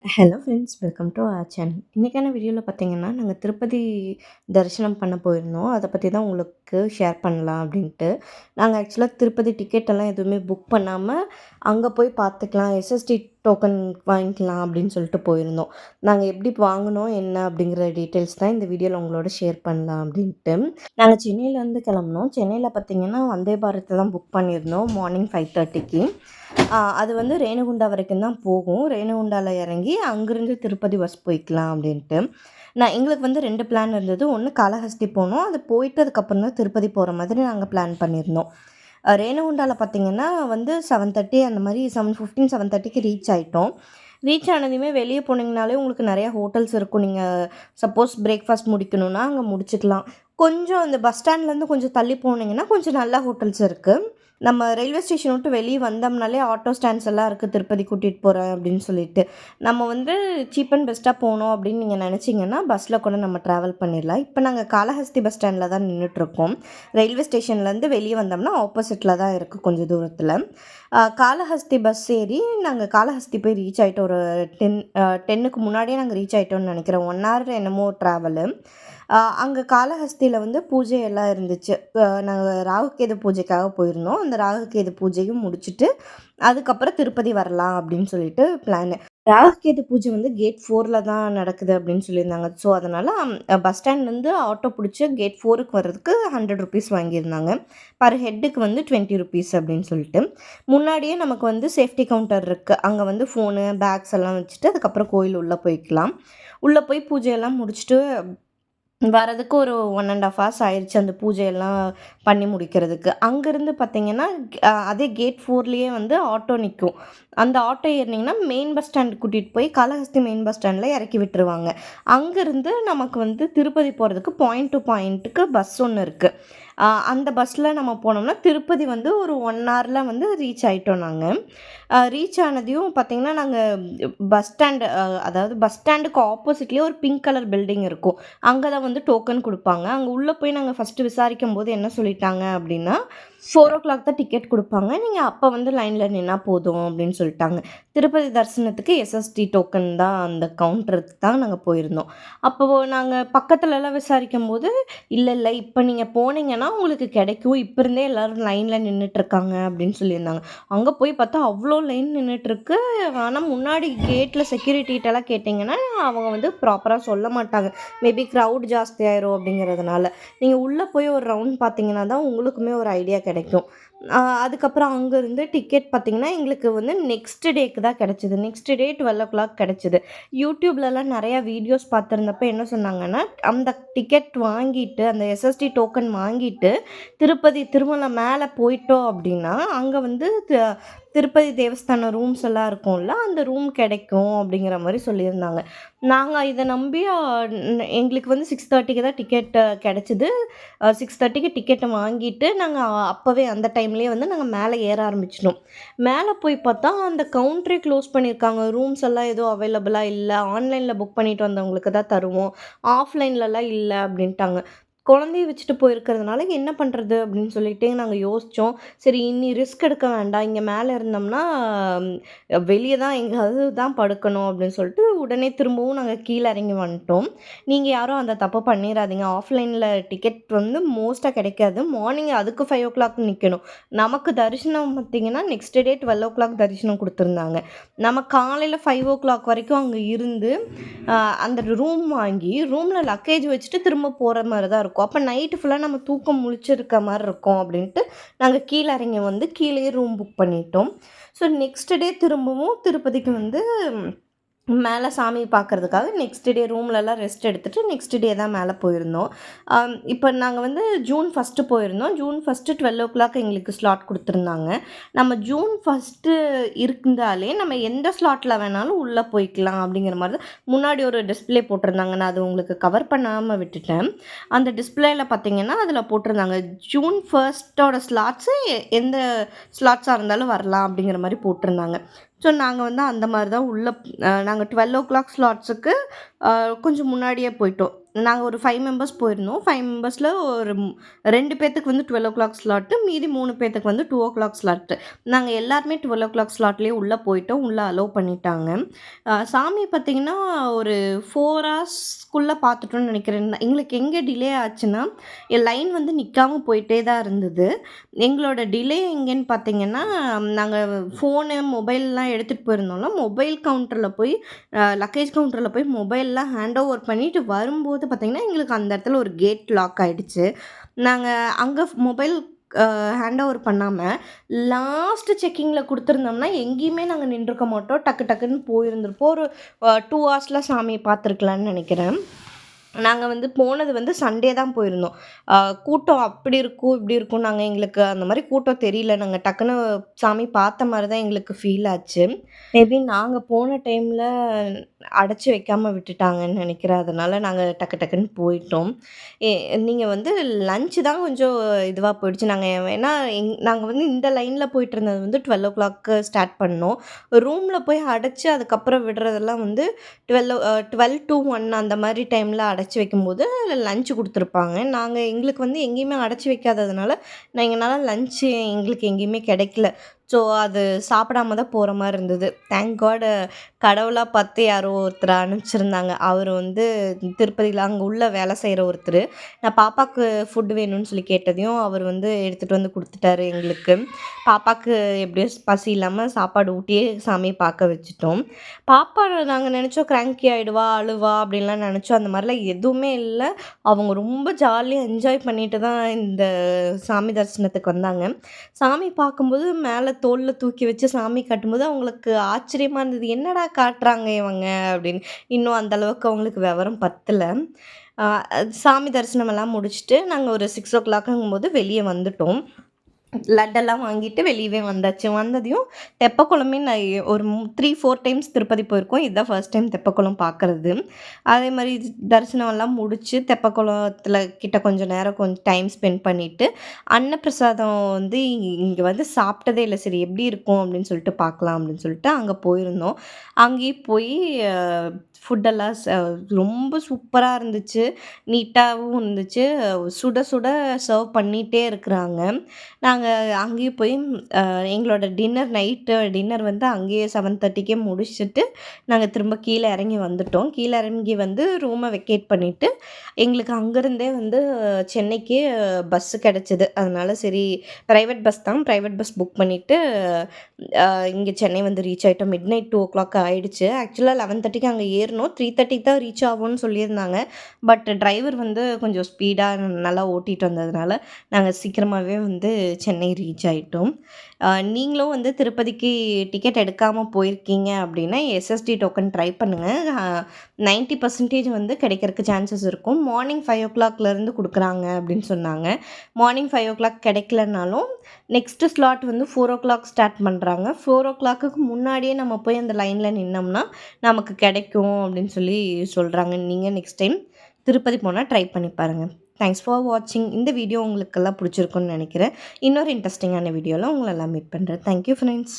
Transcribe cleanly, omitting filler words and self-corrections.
Hello friends, welcome to our channel. இன்றைக்கான வீடியோவில் பார்த்தீங்கன்னா, நாங்கள் திருப்பதி தரிசனம் பண்ண போயிருந்தோம். அதை பற்றி தான் உங்களுக்கு ஷேர் பண்ணலாம் அப்படின்ட்டு. நாங்கள் ஆக்சுவலாக திருப்பதி டிக்கெட்டெல்லாம் எதுவுமே புக் பண்ணாமல், அங்கே போய் பார்த்துக்கலாம், எஸ்எஸ்டி டோக்கன் வாங்கிக்கலாம் அப்படின்னு சொல்லிட்டு போயிருந்தோம். நாங்கள் எப்படி வாங்கினோம் என்ன அப்படிங்கிற டீட்டெயில்ஸ் தான் இந்த வீடியோவில் உங்களோட ஷேர் பண்ணலாம் அப்படின்ட்டு. நாங்கள் சென்னையிலேருந்து கிளம்புனோம். சென்னையில் பார்த்தீங்கன்னா, வந்தே பாரத் தான் புக் பண்ணியிருந்தோம் மார்னிங் 5:30க்கு. அது வந்து ரேணுகுண்டா வரைக்கும் தான் போகும். ரேணுகுண்டால இறங்கி அங்கேருந்து திருப்பதி பஸ் போய்க்கலாம் அப்படின்ட்டு. எங்களுக்கு வந்து 2 பிளான் இருந்தது. ஒன்று காளஹஸ்தி போனோம். அது போயிட்டு அதுக்கப்புறம் தான் திருப்பதி போகிற மாதிரி நாங்கள் பிளான் பண்ணியிருந்தோம். ரேணுகுண்டால பார்த்தீங்கன்னா வந்து 7:30 அந்த மாதிரி 7:15, 7:30க்கு ரீச் ஆயிட்டோம். ரீச் ஆனதுமே வெளியே போனீங்கனாலே உங்களுக்கு நிறையா ஹோட்டல்ஸ் இருக்கும். நீங்கள் சப்போஸ் பிரேக்ஃபாஸ்ட் முடிக்கணும்னா அங்கே முடிச்சுக்கலாம். கொஞ்சம் அந்த பஸ் ஸ்டாண்ட்லேருந்து கொஞ்சம் தள்ளி போனீங்கன்னா கொஞ்சம் நல்ல ஹோட்டல்ஸ் இருக்குது. நம்ம ரயில்வே ஸ்டேஷன் விட்டு வெளியே வந்தோம்னாலே ஆட்டோ ஸ்டாண்ட்ஸ் எல்லாம் இருக்குது, திருப்பதி கூட்டிகிட்டு போகிறேன் அப்படின்னு சொல்லிட்டு. நம்ம வந்து சீப் அண்ட் பெஸ்ட்டாக போகணும் அப்படின்னு நீங்கள் நினச்சிங்கன்னா பஸ்ஸில் கூட நம்ம ட்ராவல் பண்ணிடலாம். இப்போ நாங்கள் காளஹஸ்தி பஸ் ஸ்டாண்டில் தான் நின்றுட்டுருக்கோம். ரயில்வே ஸ்டேஷன்லேருந்து வெளியே வந்தோம்னா ஆப்போசிட்டில் தான் இருக்குது கொஞ்சம் தூரத்தில். காளஹஸ்தி பஸ் ஏறி நாங்கள் காளஹஸ்தி போய் ரீச் ஆகிட்டோம். ஒரு 10க்கு முன்னாடியே நாங்கள் ரீச் ஆகிட்டோம்னு நினைக்கிறேன். 1 ஹவர் என்னமோ ட்ராவலு. அங்கே காளஹஸ்தியில் வந்து பூஜை எல்லாம் இருந்துச்சு. நாங்கள் ராகுகேது பூஜைக்காக போயிருந்தோம். அந்த ராகுகேது பூஜையும் முடிச்சுட்டு அதுக்கப்புறம் திருப்பதி வரலாம் அப்படின்னு சொல்லிட்டு பிளானு. ராகுகேது பூஜை வந்து கேட் 4ல் தான் நடக்குது அப்படின்னு சொல்லியிருந்தாங்க. ஸோ அதனால் பஸ் ஸ்டாண்ட்லேருந்து ஆட்டோ பிடிச்சி கேட் 4க்கு வர்றதுக்கு ₹100 வாங்கியிருந்தாங்க. பர் ஹெட்டுக்கு வந்து ₹20 அப்படின்னு சொல்லிட்டு. முன்னாடியே நமக்கு வந்து சேஃப்டி கவுண்டர் இருக்குது. அங்கே வந்து ஃபோனு, பேக்ஸ் எல்லாம் வச்சுட்டு அதுக்கப்புறம் கோயில் உள்ளே போய்க்கலாம். உள்ளே போய் பூஜையெல்லாம் முடிச்சுட்டு வரதுக்கு ஒரு 1 1/2 ஹார்ஸ் ஆயிடுச்சு அந்த பூஜையெல்லாம் பண்ணி முடிக்கிறதுக்கு. அங்கேருந்து பார்த்தீங்கன்னா, அதே கேட் 4லயே வந்து ஆட்டோ நிக்கும். அந்த ஆட்டோ ஏறுனீங்கன்னா மெயின் பஸ் ஸ்டாண்ட் கூட்டிட்டு போய் காளஹஸ்தி மெயின் பஸ் ஸ்டாண்ட்ல இறக்கி விட்டுருவாங்க. அங்கேருந்து நமக்கு வந்து திருப்பதி போறதுக்கு பாயிண்ட் டு பாயிண்ட்டுக்கு பஸ் ஒண்ணு இருக்கு. அந்த பஸ்ஸில் நம்ம போனோம்னா திருப்பதி வந்து ஒரு 1 ஹார்ல வந்து ரீச் ஆயிட்டோம் நாங்க. ரீச் ஆனதையும் பார்த்தீங்கன்னா, நாங்க பஸ் ஸ்டாண்ட் அதாவது பஸ் ஸ்டாண்டுக்கு ஆப்போசிட்லயே ஒரு பிங்க் கலர் பில்டிங் இருக்கும். அங்க தான் வந்து டோக்கன் குடுப்பாங்க. அங்க உள்ள போய் நாங்க ஃபர்ஸ்ட்டு விசாரிக்கும்போது என்ன சொல்லிட்டாங்க அப்டின்னா, 4:00 தான் டிக்கெட் குடுப்பாங்க. நீங்க அப்ப வந்து லைன்ல நின்னா போதும் அப்டின்னு சொல்ட்டாங்க. திருப்பதி தரிசனத்துக்கு எஸ்எஸ்டி டோக்கன் தான் அந்த கவுண்டருக்கு தான் நாங்க போயிருந்தோம். அப்போ நாங்க பக்கத்துலலாம் விசாரிக்கும்போது, இல்ல இப்ப நீங்க போனீங்கன்னா உங்களுக்கு கிடைக்கும். இப்ப இருந்தே எல்லாரும் லைன்ல நின்னுட்டுருக்காங்க அப்டின்னு சொல்லியிருந்தாங்க. அங்க போய் பார்த்தா அவ்ளோ லைன் நின்னுட்டுருக்கு. ஆனா முன்னாடி கேட்ல செக்யூரிட்டிட்டலாம் கேட்டீங்கன்னா, அவங்க வந்து ப்ராப்பரா சொல்ல மாட்டாங்க. மேபி க்ரவுட் ஜாஸ்தியாயிரும் அப்படிங்கிறதுனால. நீங்க உள்ள போய் ஒரு ரவுண்ட் பார்த்தீங்கன்னா தான் உங்களுக்குமே ஒரு ஐடியா கிடைக்கும். அதுக்கப்புறம் அங்கருந்து டிக்கெட் பார்த்தீங்கன்னா, எங்களுக்கு வந்து நெக்ஸ்ட் டேக்கு தான் கிடைச்சது. நெக்ஸ்ட் டே 12:00 கிடைச்சது. யூடியூப்லலாம் நெறையா வீடியோஸ் பார்த்துருந்தப்ப என்ன சொன்னாங்கன்னா, அந்த டிக்கெட் வாங்கிட்டு, அந்த எஸ்எஸ்டி டோக்கன் வாங்கிட்டு, திருப்பதி திருமலை மேல போயிட்டோம் அப்படின்னா, அங்க வந்து திருப்பதி தேவஸ்தானம் ரூம்ஸ் எல்லாம் இருக்கும்ல, அந்த ரூம் கிடைக்கும் அப்படிங்கிற மாரி சொல்லியிருந்தாங்க. நாங்க இத நம்பி எங்களுக்கு வந்து 6:30க்கு தான் டிக்கெட் கிடைச்சது. 6:30க்கு டிக்கெட்ட வாங்கிட்டு, நாங்க அப்பவே அந்த டைம்லயே வந்து நாங்க மேல ஏற ஆரம்பிச்சுட்டோம். மேல போய் பார்த்தா, அந்த கவுண்டரே க்ளோஸ் பண்ணியிருக்காங்க. ரூம்ஸ் எல்லாம் எதுவும் அவைலபிளா இல்ல. ஆன்லைன்ல புக் பண்ணிட்டு வந்தவங்களுக்கு தான் தருவோம். ஆஃப்லைன்லலாம் இல்ல அப்டின்ட்டாங்க. குழந்தைய வச்சுட்டு போயிருக்கிறதுனால என்ன பண்றது? அப்படின்னு சொல்லிட்டு நாங்க யோசிச்சோம். சரி இனி ரிஸ்க் எடுக்க வேண்டாம். இங்க மேல இருந்தோம்னா, வெளிய தான் எங்கேயாவது தான் படுக்கணும் அப்படின்னு சொல்லிட்டு, உடனே திரும்பவும் நாங்க கீழ இறங்கி வந்துட்டோம். நீங்க யாரும் அந்த தப்ப பண்ணிறாதீங்க. ஆஃப்லைன்ல டிக்கெட் வந்து மோஸ்ட்டா கிடைக்காது. மார்னிங் அதுக்கு 5:00 நிக்கணும். நமக்கு தரிசனம் பார்த்தீங்கன்னா, நெக்ஸ்ட் டே 12:00 தரிசனம் குடுத்துருந்தாங்க. நம்ம காலையில 5:00 வரைக்கும் அங்க இருந்து, அந்த ரூம் வாங்கி, ரூம்ல லக்கேஜ் வச்சுட்டு திரும்ப போற மாரி தான் இருக்கும். அப்ப நைட்டு ஃபுல்லா நம்ம தூக்கம் முழிச்சிருக்க மாரி இருக்கும் அப்படின்ட்டு, நாங்க கீழ இறங்கி வந்து கீழயே ரூம் புக் பண்ணிட்டோம். ஸோ நெக்ஸ்ட் டே திரும்பவும் திருப்பதிக்கு வந்து மேல சாமி பார்க்கறதுக்காக நெக்ஸ்ட் டே ரூம்லலாம் ரெஸ்ட் எடுத்துட்டு நெக்ஸ்ட் டே தான் மேல போயிருந்தோம். இப்ப நாங்க வந்து ஜூன் 1 போயிருந்தோம். ஜூன் 1 12:00 எங்களுக்கு ஸ்லாட் குடுத்துருந்தாங்க. நம்ம ஜூன் 1 இருந்தாலே நம்ம எந்த ஸ்லாட்ல வேணாலும் உள்ள போய்க்கலாம் அப்படிங்கிற மாரி தான் முன்னாடி ஒரு டிஸ்ப்ளே போட்டிருந்தாங்க. நான் அது உங்களுக்கு கவர் பண்ணாம விட்டுட்டேன். அந்த டிஸ்ப்ளேல பார்த்தீங்கன்னா, அதில போட்டிருந்தாங்க. ஜூன் 1ஓட ஸ்லாட்ஸு எந்த ஸ்லாட்ஸா இருந்தாலும் வரலாம் அப்படிங்கிற மாரி போட்டிருந்தாங்க. ஸோ நாங்க வந்து அந்த மாரி தான் உள்ள நாங்க 12:00 ஸ்லாட்ஸுக்கு கொஞ்சம் முன்னாடியே போயிட்டோம். நாங்க ஒரு 5 மெம்பர்ஸ் போயிருந்தோம். 5 மெம்பர்ஸ்ல ஒரு 2 பேத்துக்கு வந்து 12:00 ஸ்லாட்டு, மீதி 3 பேத்துக்கு வந்து 2:00 ஸ்லாட்டு. நாங்க எல்லாருமே 12:00 ஸ்லாட்லயே உள்ள போயிட்டோம். உள்ள அலோவ் பண்ணிட்டாங்க. சாமி பார்த்தீங்கன்னா, ஒரு 4 ஹார்ஸ்க்குள்ள பார்த்துட்டோம்னு நெனைக்கிறேன். எங்களுக்கு எங்க டிலே ஆச்சுன்னா, லைன் வந்து நிக்காம போயிட்டே தான் இருந்தது. எங்களோட டிலே எங்கேன்னு பார்த்தீங்கன்னா, நாங்க ஃபோனு, மொபைல்லாம் எடுத்துட்டு போயிருந்தோம்ல, மொபைல் கவுண்டர்ல போய் லக்கேஜ் கவுண்டர்ல போய் மொபைல்லாம் ஹேண்ட் ஓவர் பண்ணிட்டு வரும்போது பார்த்தீங்கன்னா, எங்களுக்கு அந்த இடத்துல ஒரு கேட் லாக் ஆயிடுச்சு. நாங்க அங்க மொபைல் ஹேண்ட் ஓவர் பண்ணாம, லாஸ்ட் செக்கிங்ல குடுத்துருந்தோம்னா, எங்கேயுமே நாங்க நின்றுக்க மாட்டோம். டக்கு டக்குன்னு போயிருந்திருப்போம். ஒரு 2 ஹார்ஸ்ல சாமிய பார்த்துருக்கலான்னு நெனைக்கிறேன். நாங்க வந்து போனது வந்து சண்டே தான் போயிருந்தோம். அ கூட்டம் அப்படி இருக்கும், இப்படி இருக்கும். எங்களுக்கு அந்த மாரி கூட்டம் தெரியல. நாங்க டக்குனு சாமி பார்த்த மாரி தான் எங்களுக்கு ஃபீல் ஆச்சு. மேபி நாங்க போன டைம்ல அடைச்சு வைக்காம விட்டுட்டாங்கன்னு நெனைக்கிறேன். அதனால நாங்க டக்கு டக்குன்னு போயிட்டோம். எ நீங்க வந்து லஞ்ச் தான் கொஞ்சம் இதுவா போயிடுச்சு. நாங்க ஏன்னா நாங்க வந்து இந்த லைன்ல போயிட்டுருந்தது வந்து 12:00 ஸ்டார்ட் பண்ணோம். ரூம்ல போய் அடைச்சு அதுக்கப்புறம் விடுறதெல்லாம் வந்து 12 டூ 1 அந்த மாரி டைம்ல அடைச்சு வைக்கும்போது லஞ்ச் குடுத்துருப்பாங்க. எங்களுக்கு வந்து எங்கேயுமே அடைச்சு வைக்காததுனால, எங்கனால லஞ்ச் எங்களுக்கு எங்கேயுமே கிடைக்கல. ஸோ, அது சாப்பிடாம தான் போற மாரி இருந்தது. தேங்க் காட் கடவுளா பார்த்து யாரோ ஒருத்தர அனுப்பிச்சிருந்தாங்க. அவரு வந்து திருப்பதில அங்க உள்ள வேலை செய்ற ஒருத்தரு. நான் பாப்பாக்கு ஃபுட் வேணும்னு சொல்லி கேட்டதையும், அவர் வந்து எடுத்துட்டு வந்து குடுத்துட்டாரு எங்களுக்கு. பாப்பாக்கு எப்படியோ பசி இல்லாம சாப்பாடு ஊட்டியே சாமிய பார்க்க வச்சுட்டோம். பாப்பா நாங்க நெனச்சோம் கிராங்கி ஆயிடுவா, அழுவா அப்படின்லாம் நெனச்சோம். அந்த மாரிலாம் எதுவுமே இல்ல. அவங்க ரொம்ப ஜாலியா என்ஜாய் பண்ணிட்டு தான் இந்த சாமி தரிசனத்துக்கு வந்தாங்க. சாமி பார்க்கும்போது மேல தோள்ல தூக்கி வச்சு சாமி காட்டும்போது அவங்களுக்கு ஆச்சரியமா இருந்தது. "என்னடா காட்டுறாங்க இவங்க?" அப்படின்னு. இன்னும் அந்த அளவுக்கு அவங்களுக்கு விவரம் பத்தல. அ சாமி தரிசனமெல்லாம் முடிச்சுட்டு நாங்க ஒரு 6:00ங்கும்போது வெளிய வந்துட்டோம். லட்டெல்லாம் வாங்கிட்டு வெளியவே வந்தாச்சு. வந்ததையும் தெப்பக்குளமே நான் ஒரு 3, 4 டைம்ஸ் திருப்பதி போயிருக்கோம். இதுதான் ஃபர்ஸ்ட் டைம் தெப்பக்குளம் பார்க்கறது. அதேமாரி தரிசனம்லாம் முடிச்சு தெப்பக்குளத்துல கிட்ட கொஞ்சம் நேரம் கொஞ்சம் டைம் ஸ்பெண்ட் பண்ணிட்டு, அன்னப்பிரசாதம் வந்து இங்க வந்து சாப்பிட்டதே இல்ல. சரி எப்படி இருக்கும் அப்படின்னு சொல்லிட்டு பார்க்கலாம் அப்படின்னு சொல்லிட்டு அங்க போயிருந்தோம். அங்கேயும் போய் அ ஃபுட்டெல்லாம் ரொம்ப சூப்பரா இருந்துச்சு. நீட்டாவும் இருந்துச்சு. சுட சுட சர்வ் பண்ணிட்டே இருக்கிறாங்க. நாங்க அங்கேயும் போய் எங்களோட நைட்டு டின்னர் வந்து அங்கேயே 7:30க்கே முடிச்சுட்டு, நாங்க திரும்ப கீழ இறங்கி வந்துட்டோம். கீழ இறங்கி வந்து ரூம வெக்கேட் பண்ணிட்டு, எங்களுக்கு அங்கருந்தே வந்து சென்னைக்கு பஸ் கிடைச்சது. அதனால சரி பிரைவேட் பஸ் தான். பிரைவேட் பஸ் புக் பண்ணிட்டு, இங்க சென்னை வந்து ரீச் ஆயிட்டோம். மிட்நைட் 2:00 ஆயிடுச்சு. ஆக்சுவலா 11:30க்கு அங்க ஏறுனோம். 3:30க்கு தான் ரீச் ஆவோம்ன்னு சொல்லியிருந்தாங்க. பட் டிரைவர் வந்து கொஞ்சம் ஸ்பீடா நல்லா ஓட்டிட்டு வந்ததுனால, நாங்க சீக்கிரமாவே வந்து சென்னை ரீச் ஆயிட்டோம். நீங்களும் வந்து திருப்பதிக்கு டிக்கெட் எடுக்காம போயிருக்கீங்க அப்படின்னா, எஸ்எஸ்டி டோக்கன் ட்ரை பண்ணுங்க. 90% வந்து கிடைக்கிறக்கு சான்சஸ் இருக்கும். மார்னிங் 5:00லேருந்து குடுக்குறாங்க அப்படின்னு சொன்னாங்க. மார்னிங் 5:00 கிடைக்கலனாலும், நெக்ஸ்ட் ஸ்லாட் வந்து 4:00 ஸ்டார்ட் பண்றாங்க. 4:00க்கு முன்னாடியே நம்ம போய் அந்த லைன்ல நின்னோம்னா, நமக்கு கிடைக்கும் அப்படின்னு சொல்லி சொல்றாங்க. நீங்க நெக்ஸ்ட் டைம் திருப்பதி போனா ட்ரை பண்ணி பாருங்க. தேங்க்ஸ் ஃபார் வாட்சிங். இந்த வீடியோ உங்களுக்கெல்லாம் பிடிச்சிருக்கும்னு நினைக்கிறேன். இன்னொரு இன்ட்ரெஸ்டிங்கான வீடியோல உங்கள எல்லாம் மீட் பண்றேன். Thank you friends.